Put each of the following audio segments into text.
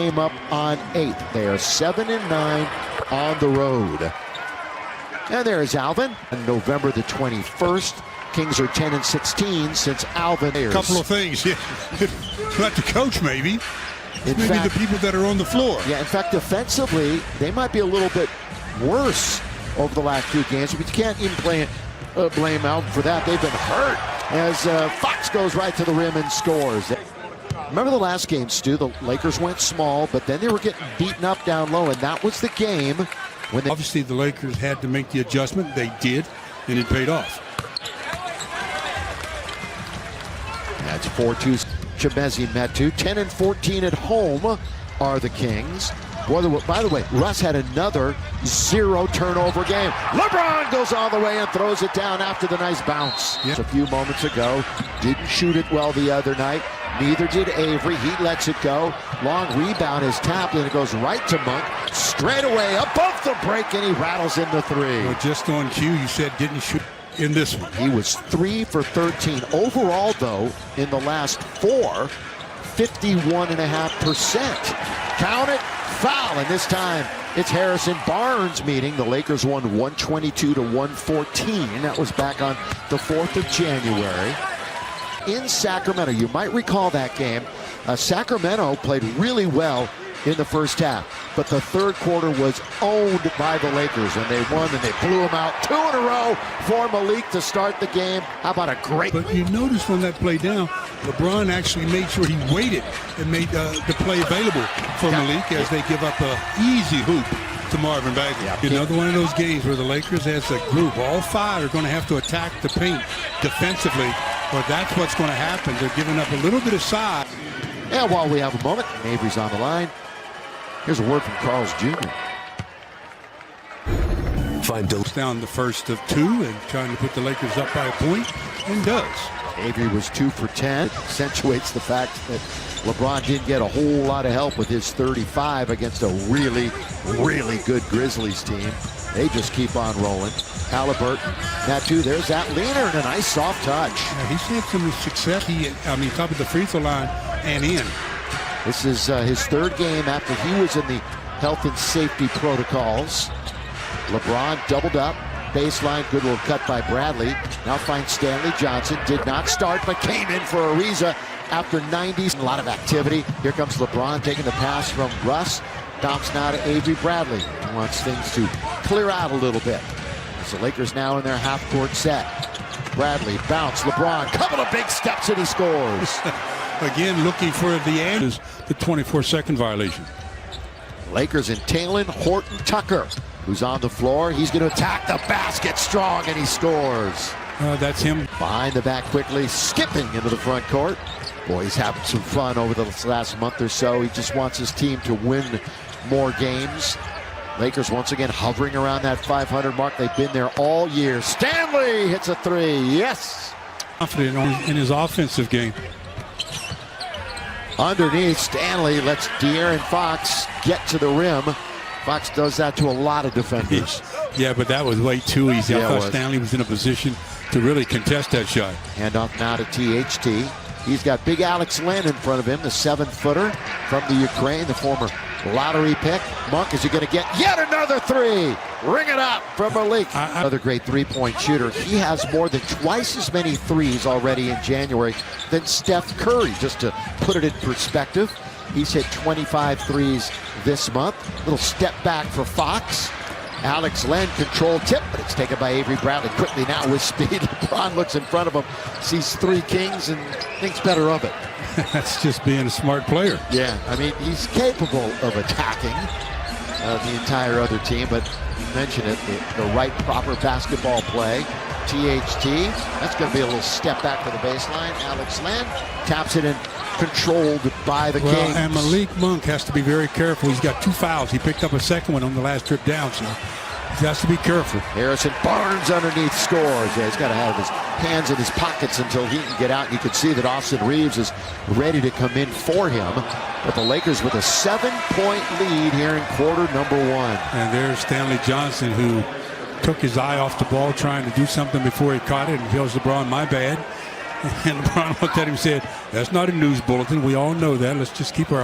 came up on 8th. They are 7-9 on the road. And there's Alvin. On November the 21st, Kings are 10-16 since Alvin. A couple of things. Yeah. Not the coach, maybe. In maybe fact, the people that are on the floor. Yeah, in fact, defensively, they might be a little bit worse over the last few games, but you can't even blame Alvin for that. They've been hurt as Fox goes right to the rim and scores. Remember the last game, Stu? The Lakers went small, but then they were getting beaten up down low, and that was the game when they... Obviously, the Lakers had to make the adjustment. They did, and it paid off. That's 4-2. Chemezi Metu. 10-14 at home are the Kings. By the way, Russ had another 0 turnover game. LeBron goes all the way and throws it down after the nice bounce. Yep. A few moments ago, didn't shoot it well the other night. Neither did Avery. He lets it go. Long rebound is tapped, and it goes right to Monk. Straight away above the break, and he rattles in the three. Well, just on cue, you said didn't shoot in this one. He was 3 for 13. Overall, though, in the last 4, 51.5%. Count it, foul, and this time it's Harrison Barnes meeting. The Lakers won 122-114. That was back on the 4th of January. In Sacramento, you might recall that game. Sacramento played really well in the first half, but the third quarter was owned by the Lakers, and they won, and they blew them out 2 in a row for Malik to start the game. How about a great... But you notice when that play down, LeBron actually made sure he waited and made the play available for Malik as they give up an easy hoop to Marvin Bagley. Yeah. Another one of those games where the Lakers as a group, all 5 are going to have to attack the paint defensively, or that's what's going to happen. They're giving up a little bit of size. And while we have a moment, Avery's on the line. Here's a word from Carl's Jr. Down the first of 2 and trying to put the Lakers up by a point, and does. Avery was 2 for 10. Accentuates the fact that LeBron didn't get a whole lot of help with his 35 against a really, really good Grizzlies team. They just keep on rolling. Halliburton, Metu, there's that leaner and a nice soft touch. Yeah, he's had some success. Top of the free throw line and in. This is his 3rd game after he was in the health and safety protocols. LeBron doubled up. Baseline, good little cut by Bradley. Now finds Stanley Johnson. Did not start, but came in for Ariza after 90s. A lot of activity. Here comes LeBron taking the pass from Russ. Dumps now to Avery Bradley. He wants things to clear out a little bit. So Lakers now in their half-court set. Bradley, bounce, LeBron, couple of big steps and he scores. Again, looking for the end is the 24-second violation. Lakers entailing Horton Tucker, who's on the floor. He's going to attack the basket strong, and he scores. That's him. Behind the back quickly, skipping into the front court. Boy, he's having some fun over the last month or so. He just wants his team to win more games. Lakers once again hovering around that 500 mark. They've been there all year. Stanley hits a 3. Yes. Confident in his offensive game. Underneath, Stanley lets De'Aaron Fox get to the rim. Fox does that to a lot of defenders. Yeah, but that was way too easy. Yeah, I thought Stanley was in a position to really contest that shot. Handoff now to THT. He's got big Alex Len in front of him, the 7-footer from the Ukraine, the former lottery pick. Monk, is he going to get yet another 3? Ring it up from Malik. Another great 3-point shooter. He has more than twice as many 3s already in January than Steph Curry, just to put it in perspective. He's hit 25 3s this month. Little step back for Fox. Alex Len, controlled tip, but it's taken by Avery Bradley quickly now with speed. LeBron looks in front of him, sees 3 Kings, and thinks better of it. That's just being a smart player. Yeah, I mean, he's capable of attacking the entire other team, but you mentioned it, the right proper basketball play. THT, that's going to be a little step back to the baseline. Alex Len taps it in, controlled by the Kings. And Malik Monk has to be very careful. He's got 2 fouls. He picked up a second one on the last trip down, so he has to be careful. Harrison Barnes underneath scores. Yeah, he's got to have his hands in his pockets until he can get out. You can see that Austin Reeves is ready to come in for him. But the Lakers with a 7-point lead here in quarter number 1. And there's Stanley Johnson, who took his eye off the ball trying to do something before he caught it and tells LeBron, my bad. And LeBron looked at him and said, that's not a news bulletin. We all know that. Let's just keep our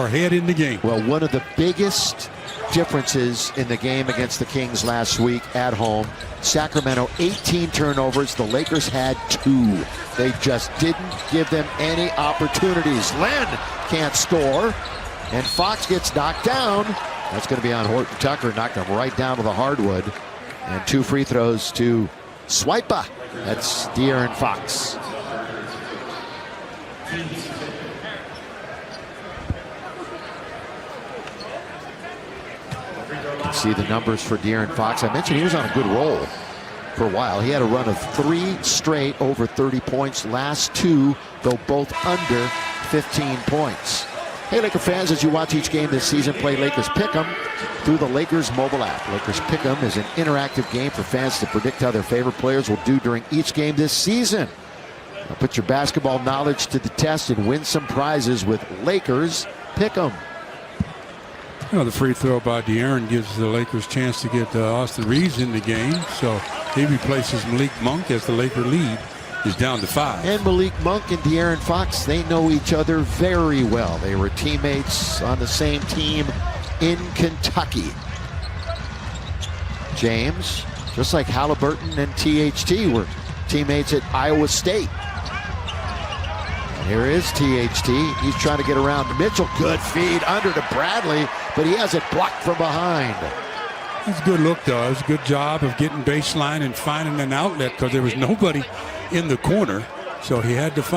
head in the game. Well, one of the biggest differences in the game against the Kings last week at home, Sacramento 18 turnovers. The Lakers had 2. They just didn't give them any opportunities. Len can't score, and Fox gets knocked down. That's going to be on Horton Tucker. Knocked him right down to the hardwood. And 2 free throws to Swipa. That's De'Aaron Fox. See the numbers for De'Aaron Fox. I mentioned he was on a good roll for a while. He had a run of 3 straight over 30 points. Last 2, though, both under 15 points. Hey, Laker fans, as you watch each game this season, play Lakers Pick'em through the Lakers mobile app. Lakers Pick'em is an interactive game for fans to predict how their favorite players will do during each game this season. Now put your basketball knowledge to the test and win some prizes with Lakers Pick'em. You know, the free throw by De'Aaron gives the Lakers a chance to get Austin Reeves in the game. So he replaces Malik Monk as the Laker lead is down to 5. And Malik Monk and De'Aaron Fox, they know each other very well. They were teammates on the same team in Kentucky. James, just like Halliburton and THT, were teammates at Iowa State. And here is THT. He's trying to get around Mitchell. Good feed under to Bradley, but he has it blocked from behind. It's a good look, though. It's a good job of getting baseline and finding an outlet because there was nobody in the corner, so he had to find